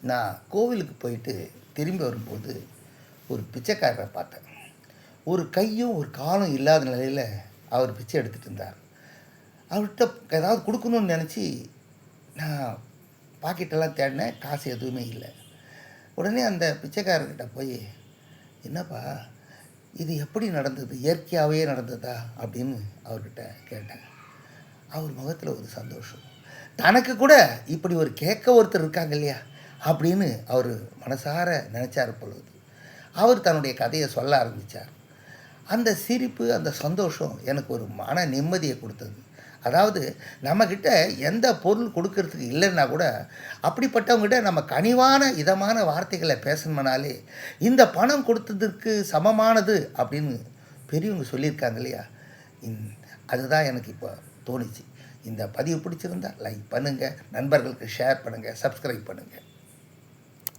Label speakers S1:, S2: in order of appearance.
S1: நான் கோவிலுக்கு போயிட்டு திரும்பி வரும்போது ஒரு பிச்சைக்காரரை பார்த்தேன். ஒரு கையும் ஒரு காலும் இல்லாத நிலையில் அவர் பிச்சை எடுத்துகிட்டு இருந்தார். அவர்கிட்ட ஏதாவது கொடுக்கணும்னு நினச்சி நான் பாக்கெட்டெல்லாம் தேடினேன். காசு எதுவுமே இல்லை. உடனே அந்த பிச்சைக்காரர்கிட்ட போய், என்னப்பா இது எப்படி நடந்தது, இயற்கையாகவே நடந்ததா அப்படின்னு அவர்கிட்ட கேட்டேன். அவர் முகத்தில் ஒரு சந்தோஷம். தனக்கு கூட இப்படி ஒரு கேட்க ஒருத்தர் இருக்காங்க இல்லையா அப்படின்னு அவர் மனசார நினச்சார் பொழுது அவர் தன்னுடைய கதையை சொல்ல ஆரம்பித்தார். அந்த சிரிப்பு, அந்த சந்தோஷம் எனக்கு ஒரு மன நிம்மதியை கொடுத்தது. அதாவது நம்மக்கிட்ட எந்த பொருள் கொடுக்கறதுக்கு இல்லைன்னா கூட அப்படிப்பட்டவங்ககிட்ட நம்ம கனிவான இதமான வார்த்தைகளை பேசணும்னாலே இந்த பணம் கொடுத்ததற்கு சமமானது அப்படின்னு பெரியவங்க சொல்லியிருக்காங்க இல்லையா. அதுதான் எனக்கு இப்போ தோணுச்சு. இந்த பதிவு பிடிச்சிருந்தா லைக் பண்ணுங்கள், நண்பர்களுக்கு ஷேர் பண்ணுங்கள், சப்ஸ்கிரைப் பண்ணுங்கள்.